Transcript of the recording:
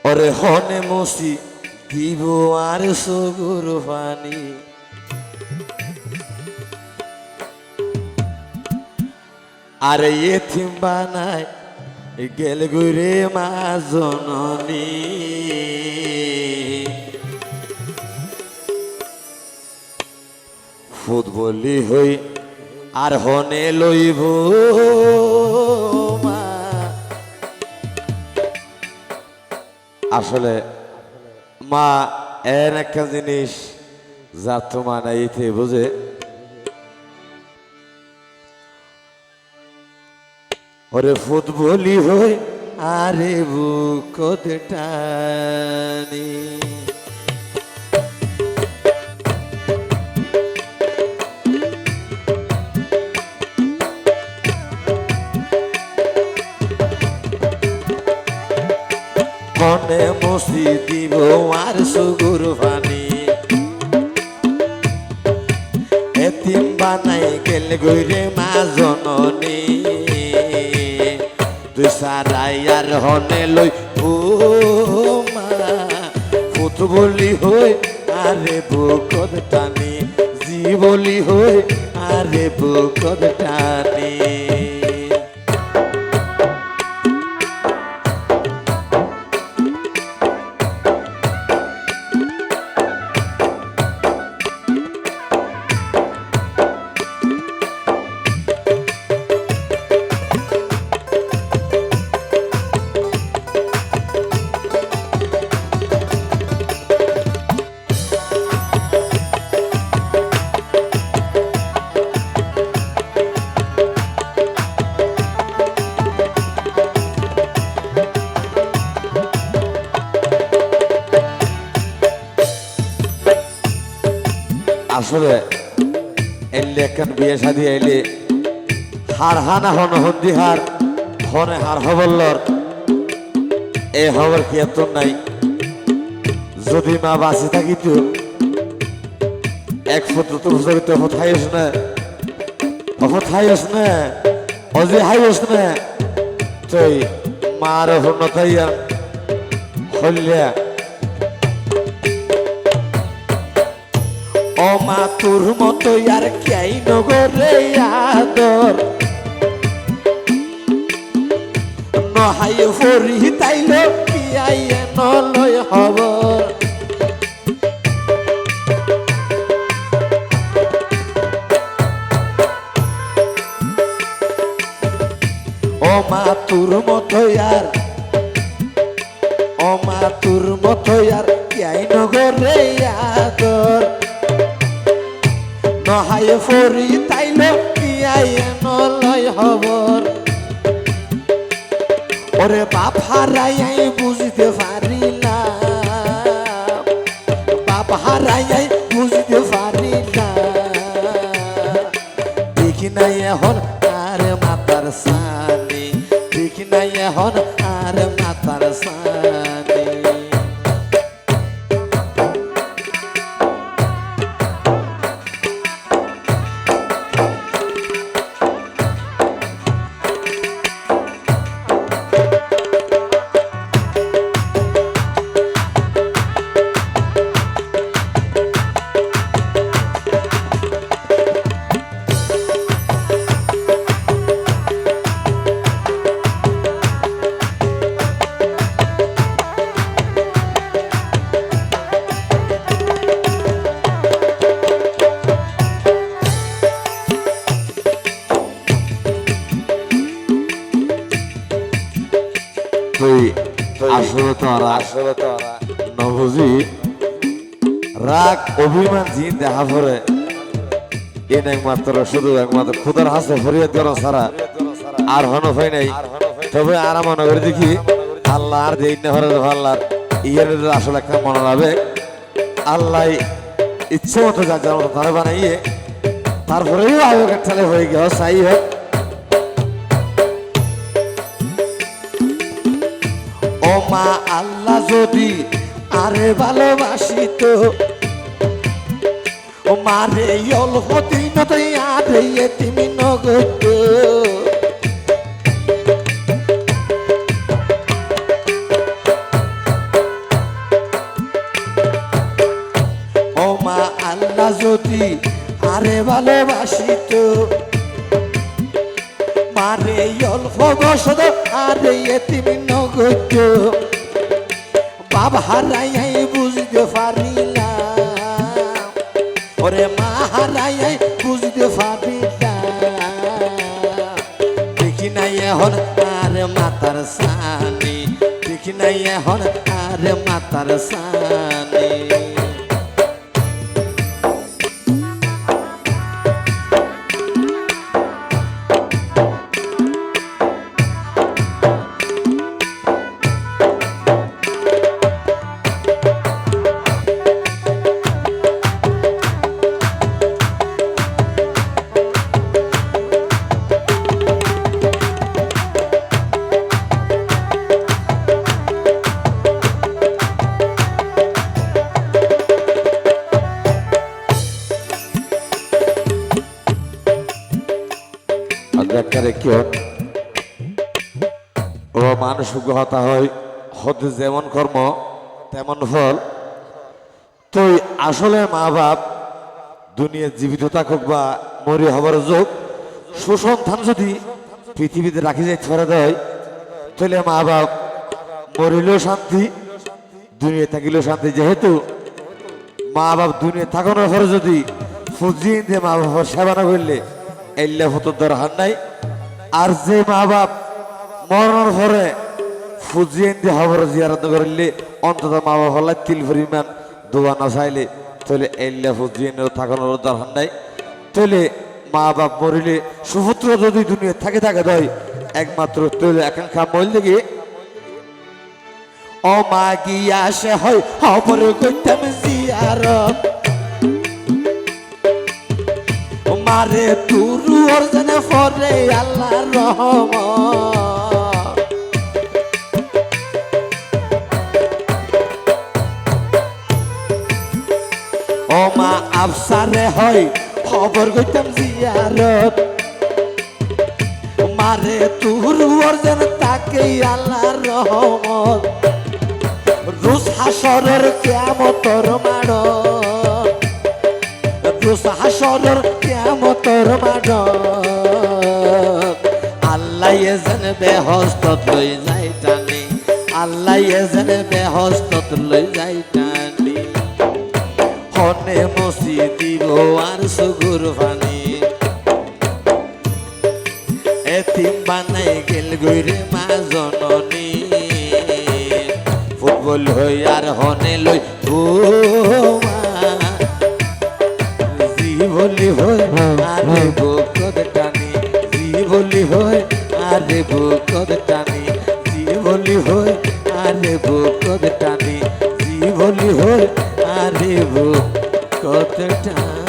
ওরে হনে মসি দিব আর সগুর পানি আরে এথিম বানায় গেল গুরে মা জননী ফুটবলি হই আর হনে লইব মা আসলে মা এর একটা জিনিস যা তোমার নাইতে বুঝে ওরে ফুটবলি হই আরে বুকত টানি মনে মসি দিব আর সুগুর পানি এতিম বানাই গেল গইরে মা জননী তুই সারাই আর হনে লই ও মা ফুটবলি হই আরে বুকত টানি জীবলি হই আরে বুকত টানি আসলে এলে একখান বিয়ে শাদি আইলে হার হানা হন হন্দি হার হনে হার হবল্লর এ হবর কি এত নাই যদি মা বাঁচে থাকিত এক ফুট তো বুঝতে হথাইস না হথাইস না অজি হাইস না তুই মার হন্যতাইয়া হইলিয়া ও মা তোর মতো আর কেই নগরে আদর নহাই হরি তাইল কি আইয়ে নলয় খবর ও মা তোর মতো আর ও মা তোর মতো আর কেই নগরে আদর নহাই ফরি তাইল কি আইয়ে নলয় খবর ওরে বাপ হারাই আই বুঝতে পারি না বাপ হারাই আই বুঝতে পারি না দেখি নাই এখন আর মাতার সানি দেখি নাই এখন আর মাতার সানি আসলে তো নবজি রাগ অভিমান জি দেখা পরে এন একমাত্র শুধু একমাত্র খুদার হাসে ফরিয়াদ করা ছাড়া আর হন হয় নাই তবে আর মনে করে দেখি আল্লাহ আর দেই না হরে আল্লাহর ইয়ের আসলে একটা মনে হবে আল্লাহ ইচ্ছে মতো যা যার মতো তারা বানাইয়ে তারপরেও আয়োগ একটা হয়ে গেল সাই হোক ও মা আল্লাহ যদি আরে ভালোবাসিত ও মারে অল্প দিন আরে তুমি নগদ ও যদি আরে ভালোবাসিত মারে অল্প বসত আরে এতিম নগত বাবা হারাই বুঝতে পারিলাম ওরে মা হারাই বুঝতে পারিলাম দেখি নাই এখন আর মাতার সানি দেখি নাই এখন আর মাতার সানি ব্যাখ্যারে কি ও মানুষ হতা হয় হতে যেমন কর্ম তেমন ফল তো আসলে মা বাপ দুনিয়া জীবিত থাকুক বা মরি হবার যোগ সুসন্তান যদি পৃথিবীতে রাখি যাইতে পারে দেয় তাহলে মা বাপ মরিলেও শান্তি দুনিয়া থাকিলেও শান্তি যেহেতু মা বাপ দুনিয়া থাকানোর পরে যদি ফুজিয়ে দিয়ে মা বাবার সেবা না করলে এল্লা হতো দরকার নাই আর যে মা বাপ মরণের পরে ফুজিয়ে দিয়ে হবার জিয়ারত করলে অন্তত মা বাপ হলে তিল পরিমাণ দোয়া না চাইলে তাহলে এল্লা ফুজিয়ে থাকানোর দরকার নাই তাহলে মা বাপ মরিলে সুপুত্র যদি দুনিয়া থাকে দেয় একমাত্র তৈলে আকাঙ্ক্ষা মইল দেখে ও মা গিয়া সে হয় খবর করতাম জিয়ারত মারে তুরু অর্জনে ফরে আল্লাহ রহম ও মা আফসারে হয় খবর করতাম জিয়ারত মারে তুরু অর্জন তাকে আল্লাহ রহমত রুস হাসরের কিয়ামতর মাড় রুস হাসরের কিয়ামতর মাড় আল্লাহ এজন বেহস্তত লই যাই টানি আল্লাহ এজন বেহস্তত লই যাই টানি হনে মসি দিব আর সুগুর পানি এতিম বানাই গেল গইরে মা জননী ফুটবল হই আর হনে লই ও মা জীবলি হই আরে বুকদ টানি জীবলি হই আরে বুকদ টানি জীবলি হই আরে বুকদ টানি জীবলি হই আরে বুকদ টানি